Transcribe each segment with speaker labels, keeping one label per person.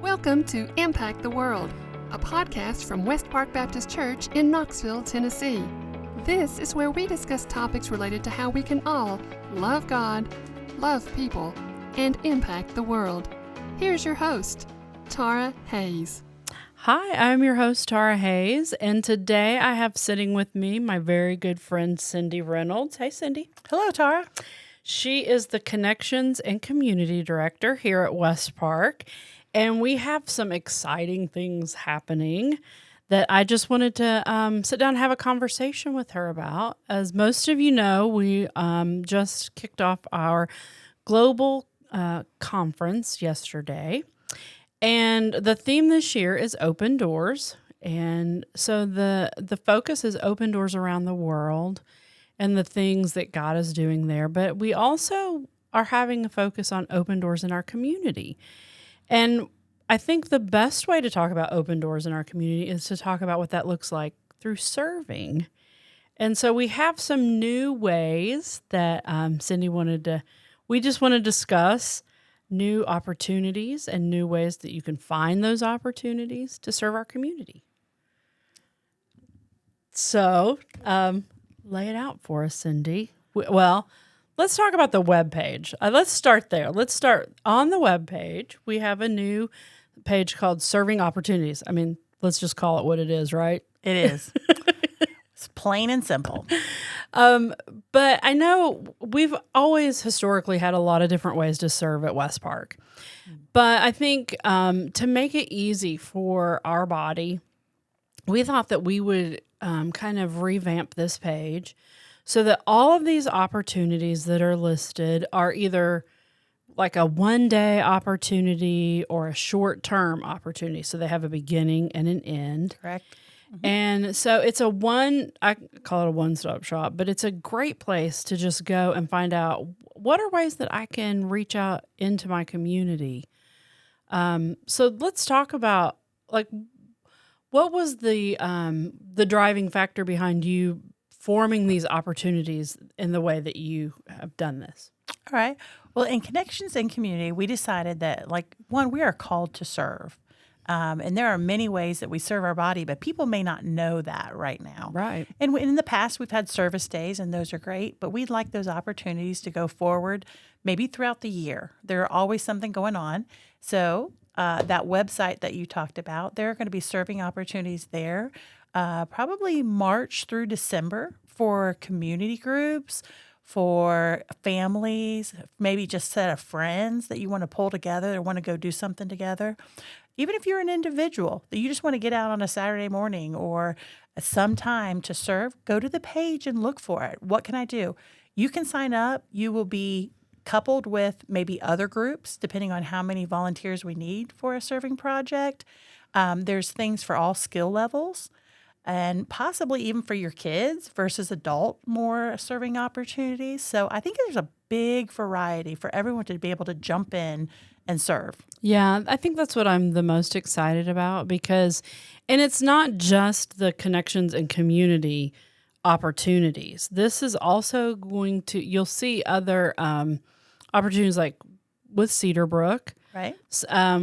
Speaker 1: Welcome to Impact the World, a podcast from West Park Baptist Church in Knoxville, Tennessee. This is where we discuss topics related to how we can all love God, love people, and impact the world. Here's your host, Tara Hayes.
Speaker 2: Hi, I'm your host, Tara Hayes, and today I have sitting with me my very good friend, Cindy Reynolds. Hey, Cindy.
Speaker 3: Hello, Tara.
Speaker 2: She is the Connections and Community Director here at West Park, and we have some exciting things happening that I just wanted to sit down and have a conversation with her about. As most of you know, we just kicked off our global conference yesterday. And the theme this year is open doors. And so the focus is open doors around the world and the things that God is doing there. But we also are having a focus on open doors in our community. And I think the best way to talk about open doors in our community is to talk about what that looks like through serving. And so we have some new ways that Cindy we just want to discuss new opportunities and new ways that you can find those opportunities to serve our community. So, lay it out for us, Cindy. Well, let's talk about the webpage. Let's start there. Let's start on the webpage. We have a new page called Serving Opportunities. I mean, let's just call it what it is, right?
Speaker 3: It is. It's plain and simple.
Speaker 2: But I know we've always historically had a lot of different ways to serve at West Park. But I think to make it easy for our body, we thought that we would kind of revamp this page so that all of these opportunities that are listed are either like a one-day opportunity or a short-term opportunity. So they have a beginning and an end.
Speaker 3: Correct. Mm-hmm.
Speaker 2: And so it's I call it a one-stop shop, but it's a great place to just go and find out what are ways that I can reach out into my community. So let's talk about like what was the driving factor behind you forming these opportunities in the way that you have done this?
Speaker 3: All right. Well, in Connections and Community, we decided that, we are called to serve. And there are many ways that we serve our body, but people may not know that right now.
Speaker 2: Right.
Speaker 3: And in the past, we've had service days, and those are great, but we'd like those opportunities to go forward maybe throughout the year. There are always something going on. So that website that you talked about, there are going to be serving opportunities there, probably March through December for community groups, for families, maybe just a set of friends that you want to pull together or want to go do something together. Even if you're an individual that you just want to get out on a Saturday morning or some time to serve, go to the page and look for it. What can I do? You can sign up. You will be coupled with maybe other groups, depending on how many volunteers we need for a serving project. There's things for all skill levels and possibly even for your kids versus adult, more serving opportunities. So I think there's a big variety for everyone to be able to jump in and serve.
Speaker 2: Yeah, I think that's what I'm the most excited about and it's not just the Connections and Community opportunities. This is also you'll see other opportunities like with Cedar Brook.
Speaker 3: Right.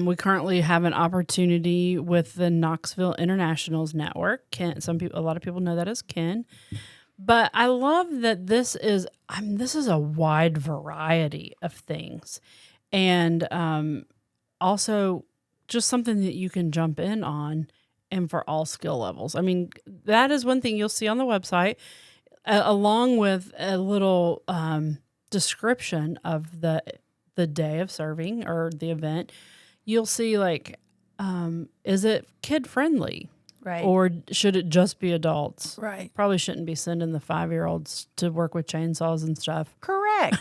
Speaker 2: We currently have an opportunity with the Knoxville Internationals Network. A lot of people know that as Ken. But I love that this is a wide variety of things. And also just something that you can jump in on and for all skill levels. I mean, that is one thing you'll see on the website, along with a little description of the day of serving or the event. You'll see is it kid friendly?
Speaker 3: Right.
Speaker 2: Or should it just be adults?
Speaker 3: Right.
Speaker 2: Probably shouldn't be sending the 5-year-olds to work with chainsaws and stuff.
Speaker 3: Correct.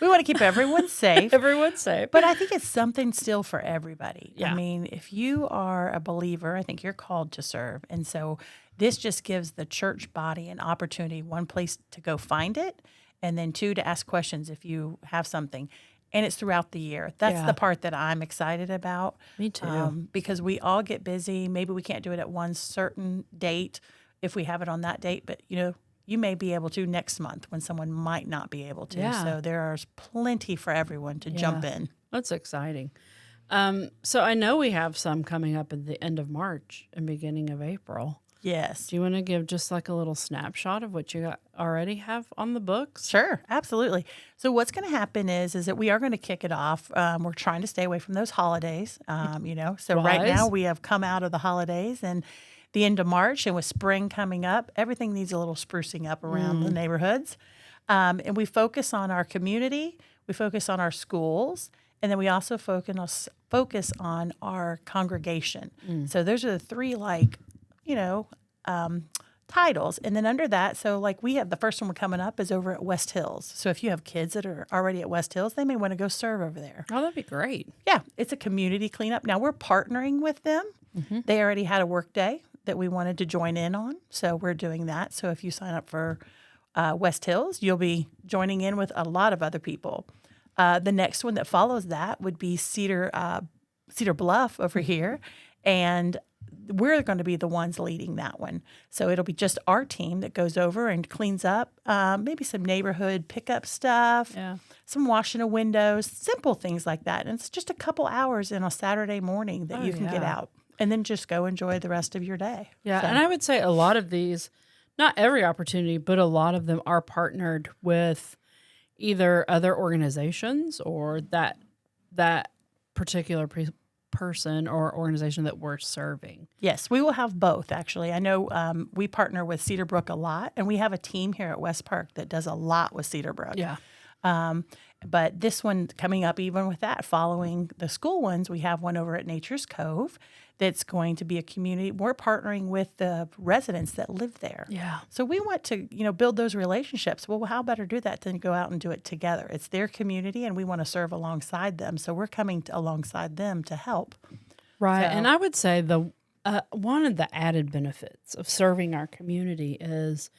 Speaker 3: We want to keep everyone safe.
Speaker 2: Everyone's safe.
Speaker 3: But I think it's something still for everybody.
Speaker 2: Yeah.
Speaker 3: I mean, if you are a believer, I think you're called to serve. And so this just gives the church body an opportunity, one place to go find it, and then two, to ask questions if you have something. And it's throughout the year. That's the part that I'm excited about.
Speaker 2: Me too.
Speaker 3: Because we all get busy. Maybe we can't do it at one certain date if we have it on that date. But, you may be able to next month when someone might not be able to.
Speaker 2: Yeah.
Speaker 3: So there's plenty for everyone to jump in.
Speaker 2: That's exciting. So I know we have some coming up at the end of March and beginning of April.
Speaker 3: Yes.
Speaker 2: Do you want to give just like a little snapshot of what already have on the books?
Speaker 3: Sure, absolutely. So what's going to happen is that we are going to kick it off. We're trying to stay away from those holidays, So right now
Speaker 2: Wise.
Speaker 3: we have come out of the holidays and the end of March, and with spring coming up, everything needs a little sprucing up around the neighborhoods. And we focus on our community, we focus on our schools, and then we also focus on our congregation. So those are the three, titles. And then under that, so like we have the first one we're coming up is over at West Hills. So if you have kids that are already at West Hills, they may want to go serve over there.
Speaker 2: Oh, that'd be great.
Speaker 3: Yeah, it's a community cleanup. Now we're partnering with them. They already had a work day that we wanted to join in on. So we're doing that. So if you sign up for West Hills, you'll be joining in with a lot of other people. The next one that follows that would be Cedar Bluff over here. And we're going to be the ones leading that one. So it'll be just our team that goes over and cleans up maybe some neighborhood pickup stuff, some washing of windows, simple things like that. And it's just a couple hours in a Saturday morning that you can get out and then just go enjoy the rest of your day.
Speaker 2: Yeah,
Speaker 3: So,
Speaker 2: and I would say a lot of these, not every opportunity, but a lot of them are partnered with either other organizations or that particular person or organization that we're serving.
Speaker 3: yes, we will have both, actually. I know we partner with Cedar Brook a lot, and we have a team here at West Park that does a lot with Cedar Brook.
Speaker 2: Yeah.
Speaker 3: But this one coming up, even with that, following the school ones, we have one over at Nature's Cove that's going to be a community. We're partnering with the residents that live there.
Speaker 2: Yeah.
Speaker 3: So we want to, build those relationships. Well, how better do that than go out and do it together? It's their community, and we want to serve alongside them. So we're coming alongside them to help.
Speaker 2: Right.
Speaker 3: So-
Speaker 2: And I would say the one of the added benefits of serving our community is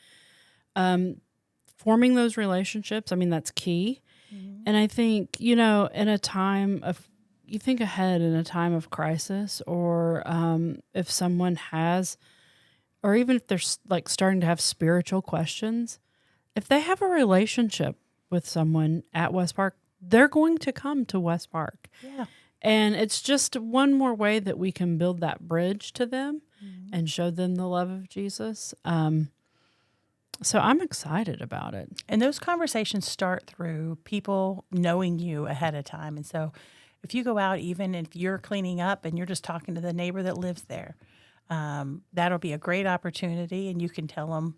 Speaker 2: forming those relationships. I mean, that's key. And I think, in a time of, you think ahead in a time of crisis, or if someone has, or even if they're like starting to have spiritual questions, if they have a relationship with someone at West Park, they're going to come to West Park.
Speaker 3: Yeah.
Speaker 2: And it's just one more way that we can build that bridge to them and show them the love of Jesus. So I'm excited about it.
Speaker 3: And those conversations start through people knowing you ahead of time. And so if you go out, even if you're cleaning up and you're just talking to the neighbor that lives there, that'll be a great opportunity. And you can tell them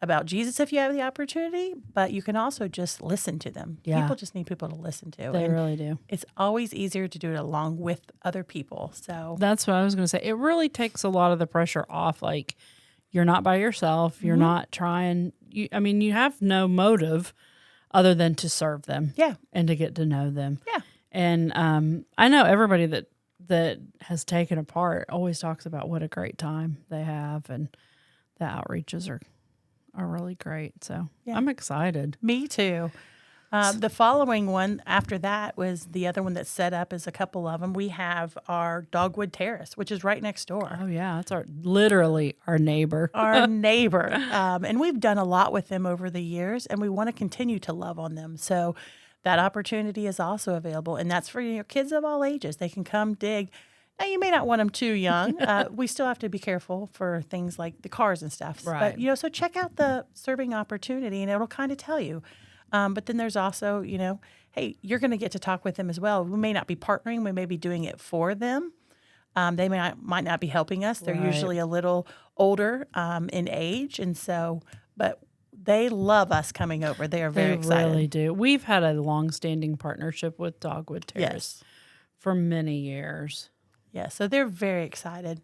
Speaker 3: about Jesus if you have the opportunity, but you can also just listen to them.
Speaker 2: Yeah.
Speaker 3: People just need people to listen to.
Speaker 2: They
Speaker 3: and
Speaker 2: really do.
Speaker 3: it's always easier to do it along with other people. So
Speaker 2: That's what I was going to say. It really takes a lot of the pressure off. Like, you're not by yourself. You're not trying. You have no motive other than to serve them.
Speaker 3: Yeah.
Speaker 2: And to get to know them.
Speaker 3: Yeah.
Speaker 2: And I know everybody that has taken a part always talks about what a great time they have, and the outreaches are really great. So I'm excited.
Speaker 3: Me too. The following one after that was the other one that's set up is a couple of them. We have our Dogwood Terrace, which is right next door.
Speaker 2: Oh yeah, that's literally our neighbor.
Speaker 3: Our neighbor. And we've done a lot with them over the years, and we want to continue to love on them. So that opportunity is also available, and that's for kids of all ages. They can come dig. Now, you may not want them too young. We still have to be careful for things like the cars and stuff.
Speaker 2: Right.
Speaker 3: But, so check out the serving opportunity, and it'll kind of tell you. But then there's also, hey, you're going to get to talk with them as well. We may not be partnering. We may be doing it for them. They might not be helping us. They're
Speaker 2: Right.
Speaker 3: usually a little older in age. And so, but they love us coming over. They are very excited.
Speaker 2: They really do. We've had a long-standing partnership with Dogwood Terrace for many years.
Speaker 3: Yeah, so they're very excited.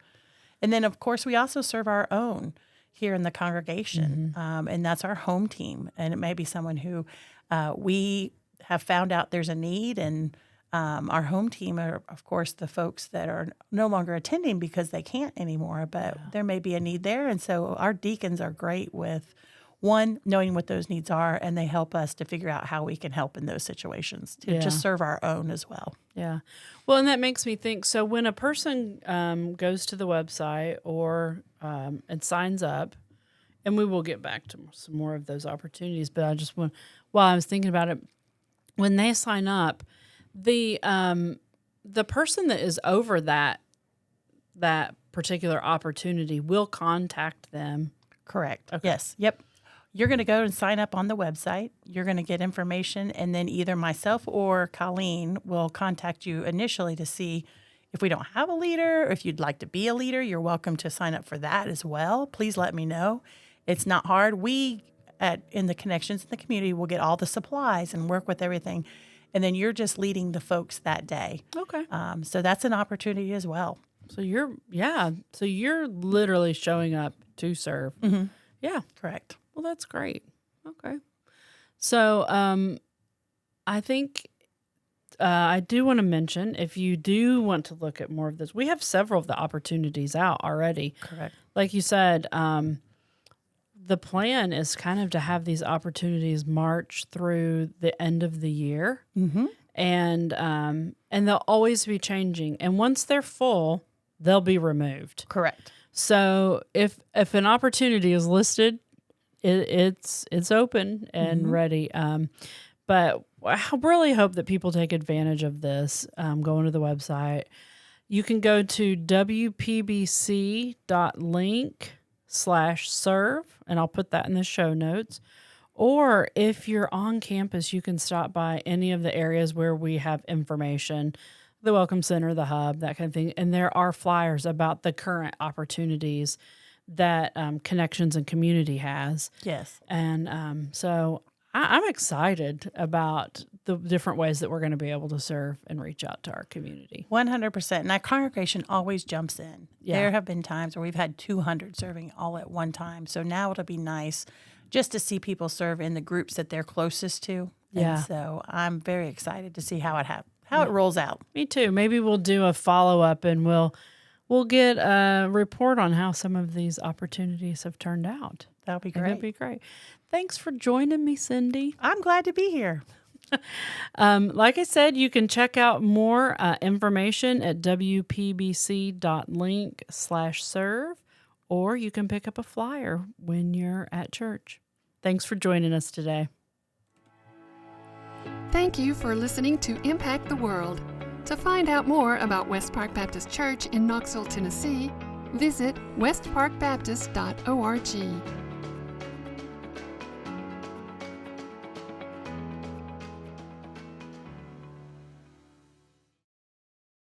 Speaker 3: And then, of course, we also serve our own here in the congregation, and that's our home team. And it may be someone who we have found out there's a need, and our home team are, of course, the folks that are no longer attending because they can't anymore, but there may be a need there. And so our deacons are great with, one, knowing what those needs are, and they help us to figure out how we can help in those situations to just serve our own as well.
Speaker 2: Yeah. Well, and that makes me think, so when a person goes to the website or and signs up, and we will get back to some more of those opportunities, but I just want, while I was thinking about it, when they sign up, the the person that is over that particular opportunity will contact them.
Speaker 3: Correct.
Speaker 2: Okay.
Speaker 3: Yes. Yep. You're going to go and sign up on the website. You're going to get information, and then either myself or Colleen will contact you initially to see if we don't have a leader, or if you'd like to be a leader. You're welcome to sign up for that as well. Please let me know. It's not hard. We in the Connections in the Community will get all the supplies and work with everything, and then you're just leading the folks that day.
Speaker 2: Okay.
Speaker 3: So that's an opportunity as well.
Speaker 2: So you're literally showing up to serve.
Speaker 3: Mm-hmm.
Speaker 2: Yeah.
Speaker 3: Correct.
Speaker 2: Well, that's great. Okay. So I think I do want to mention, if you do want to look at more of this, we have several of the opportunities out already.
Speaker 3: Correct.
Speaker 2: Like you said, the plan is kind of to have these opportunities march through the end of the year.
Speaker 3: Mm-hmm.
Speaker 2: And they'll always be changing. And once they're full, they'll be removed.
Speaker 3: Correct.
Speaker 2: So if an opportunity is listed, it's open and ready. But I really hope that people take advantage of this. Going to the website, you can go to wpbc.link/serve, and I'll put that in the show notes. Or if you're on campus, you can stop by any of the areas where we have information, the Welcome Center, the Hub, that kind of thing. And there are flyers about the current opportunities that Connections and Community has.
Speaker 3: Yes.
Speaker 2: And so I'm excited about the different ways that we're going to be able to serve and reach out to our community.
Speaker 3: 100%. And our congregation always jumps in.
Speaker 2: Yeah.
Speaker 3: There have been times where we've had 200 serving all at one time. So now it'll be nice just to see people serve in the groups that they're closest to.
Speaker 2: Yeah.
Speaker 3: And so I'm very excited to see how it rolls out.
Speaker 2: Me too. Maybe we'll do a follow-up and we'll get a report on how some of these opportunities have turned out.
Speaker 3: That'll be
Speaker 2: That'd
Speaker 3: great.
Speaker 2: be great. Thanks for joining me, Cindy.
Speaker 3: I'm glad to be here.
Speaker 2: Like I said, you can check out more information at wpbc.link/serve, or you can pick up a flyer when you're at church. Thanks for joining us today.
Speaker 1: Thank you for listening to Impact the World. To find out more about West Park Baptist Church in Knoxville, Tennessee, visit westparkbaptist.org.